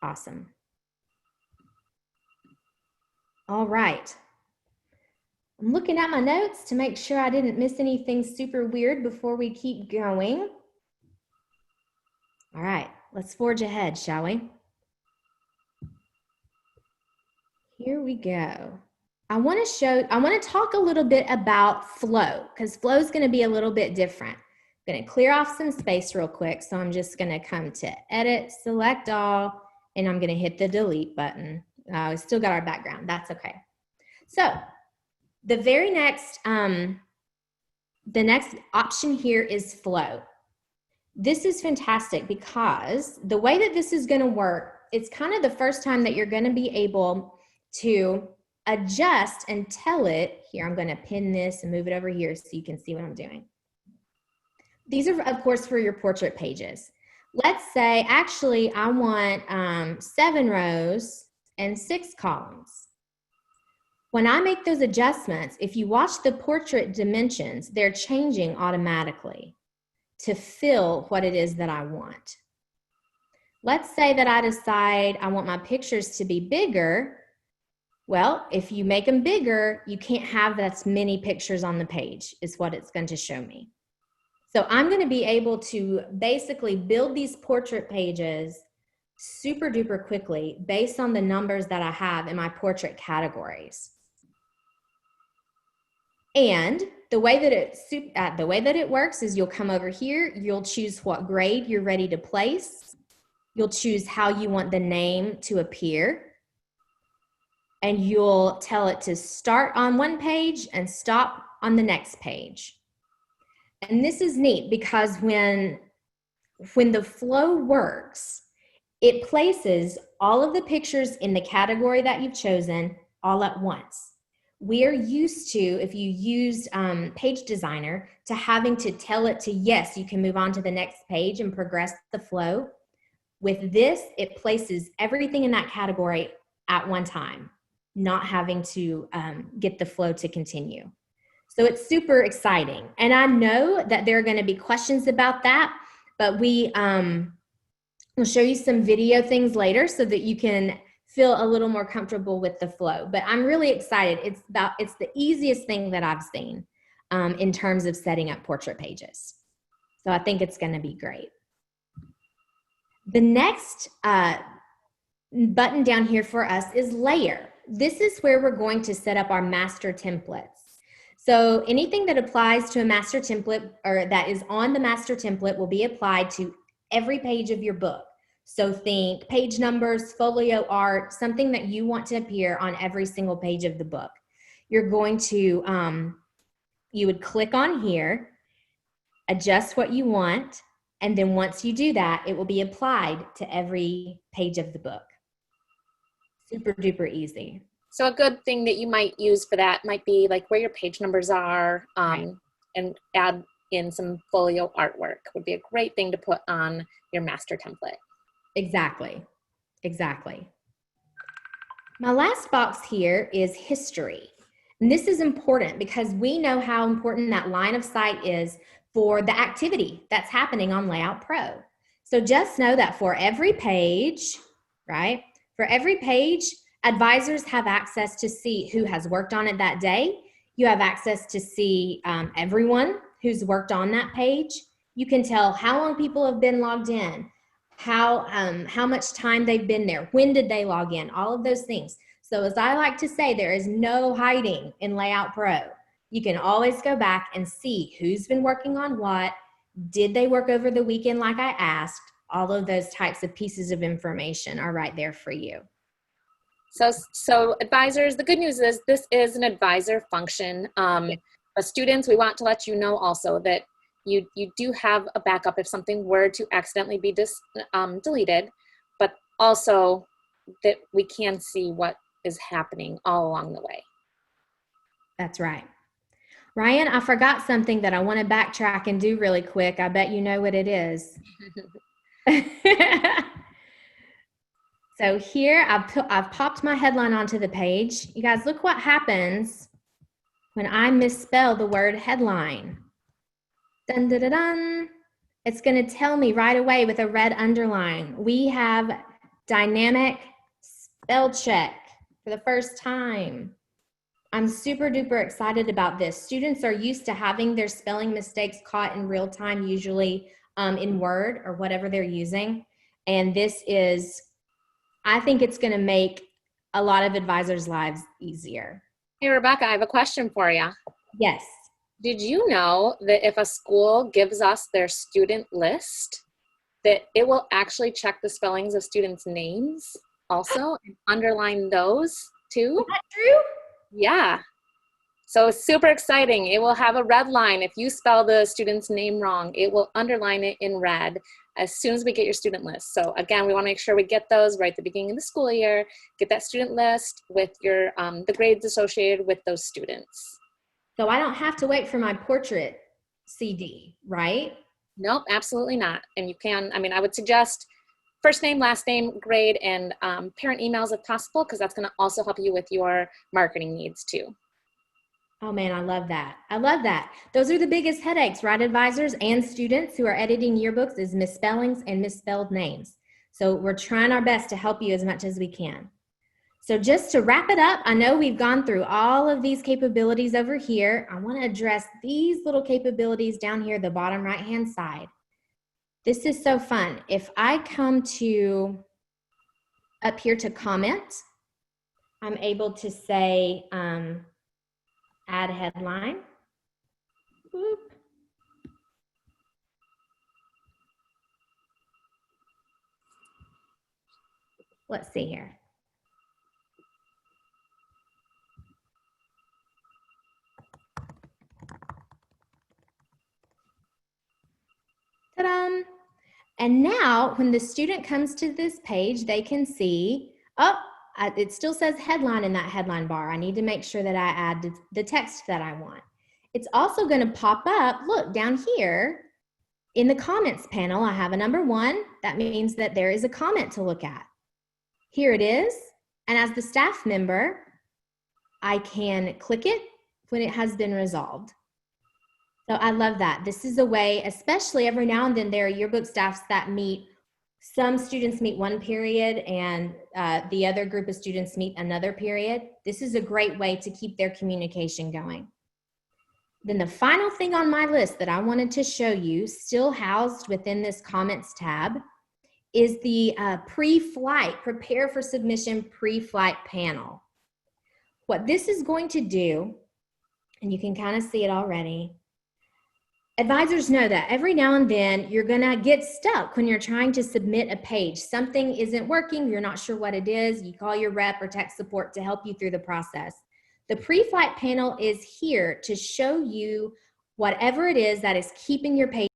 Awesome. All right. I'm looking at my notes to make sure I didn't miss anything super weird before we keep going. All right, let's forge ahead, shall we? Here we go. I want to talk a little bit about flow, because flow is going to be a little bit different. I'm going to clear off some space real quick. So I'm just going to come to edit, select all, and I'm going to hit the delete button. We still got our background. That's okay. So the very next, the next option here is flow. This is fantastic because the way that this is going to work, it's kind of the first time that you're going to be able to adjust and tell it. Here, I'm going to pin this and move it over here so you can see what I'm doing. These are, of course, for your portrait pages. Let's say, actually, I want 7 rows and 6 columns. When I make those adjustments, if you watch the portrait dimensions, they're changing automatically to fill what it is that I want. Let's say that I decide I want my pictures to be bigger. Well, if you make them bigger, you can't have that many pictures on the page, is what it's going to show me. So I'm going to be able to basically build these portrait pages super duper quickly based on the numbers that I have in my portrait categories. And the way that it works is you'll come over here, you'll choose what grade you're ready to place. You'll choose how you want the name to appear. And you'll tell it to start on one page and stop on the next page. And this is neat because when the flow works, it places all of the pictures in the category that you've chosen all at once. We're used to, if you used Page Designer, to having to tell it to, yes, you can move on to the next page and progress the flow. With this, it places everything in that category at one time, not having to get the flow to continue. So it's super exciting. And I know that there are going to be questions about that, but we'll show you some video things later so that you can feel a little more comfortable with the flow. But I'm really excited. It's the easiest thing that I've seen in terms of setting up portrait pages. So I think it's going to be great. The next button down here for us is layer. This is where we're going to set up our master templates. So anything that applies to a master template or that is on the master template will be applied to every page of your book. So think page numbers, folio art, something that you want to appear on every single page of the book. You're going to, you would click on here, adjust what you want, and then once you do that, it will be applied to every page of the book. Super duper easy. So a good thing that you might use for that might be like where your page numbers are, Right. and add in some folio artwork would be a great thing to put on your master template. Exactly. Exactly. My last box here is history. And this is important because we know how important that line of sight is for the activity that's happening on LayoutPro. So just know that for every page, right? For every page, advisors have access to see who has worked on it that day. You have access to see everyone who's worked on that page. You can tell how long people have been logged in, how much time they've been there, when did they log in, all of those things. So as I like to say, there is no hiding in LayoutPro. You can always go back and see who's been working on what, did they work over the weekend like I asked. All of those types of pieces of information are right there for you. So advisors, the good news is this is an advisor function. But students, we want to let you know also that you do have a backup if something were to accidentally be deleted, but also that we can see what is happening all along the way. That's right. Ryan, I forgot something that I want to backtrack and do really quick. I bet you know what it is. So here I've popped my headline onto the page. You guys, look what happens when I misspell the word headline. Dun, dun, dun, dun. It's going to tell me right away with a red underline. We have dynamic spell check for the first time. I'm super duper excited about this. Students are used to having their spelling mistakes caught in real time, usually in Word or whatever they're using. And this is, I think it's going to make a lot of advisors' lives easier. Hey, Rebecca, I have a question for you. Yes. Did you know that if a school gives us their student list, that it will actually check the spellings of students' names also and underline those too? Is that true? Yeah. So super exciting. It will have a red line. If you spell the student's name wrong, it will underline it in red as soon as we get your student list. So again, we want to make sure we get those right at the beginning of the school year, get that student list with your the grades associated with those students. So I don't have to wait for my portrait CD, right? Nope, absolutely not. And you can, I mean, I would suggest first name, last name, grade, and parent emails if possible, because that's going to also help you with your marketing needs too. Oh man, I love that. I love that. Those are the biggest headaches, right, advisors and students who are editing yearbooks, is misspellings and misspelled names. So we're trying our best to help you as much as we can. So just to wrap it up, I know we've gone through all of these capabilities over here. I want to address these little capabilities down here, the bottom right-hand side. This is so fun. If I come to up here to comment, I'm able to say add headline. Boop. Let's see here. Ta-da! And now when the student comes to this page, they can see, it still says headline in that headline bar. I need to make sure that I add the text that I want. It's also going to pop up, look, down here in the comments panel, I have a number 1. That means that there is a comment to look at. Here it is. And as the staff member, I can click it when it has been resolved. So I love that. This is a way, especially every now and then, there are yearbook staffs that meet. Some students meet one period and the other group of students meet another period. This is a great way to keep their communication going. Then the final thing on my list that I wanted to show you, still housed within this comments tab, is the pre-flight, prepare for submission pre-flight panel. What this is going to do, and you can kind of see it already, advisors know that every now and then you're going to get stuck when you're trying to submit a page. Something isn't working, you're not sure what it is, you call your rep or tech support to help you through the process. The pre-flight panel is here to show you whatever it is that is keeping your page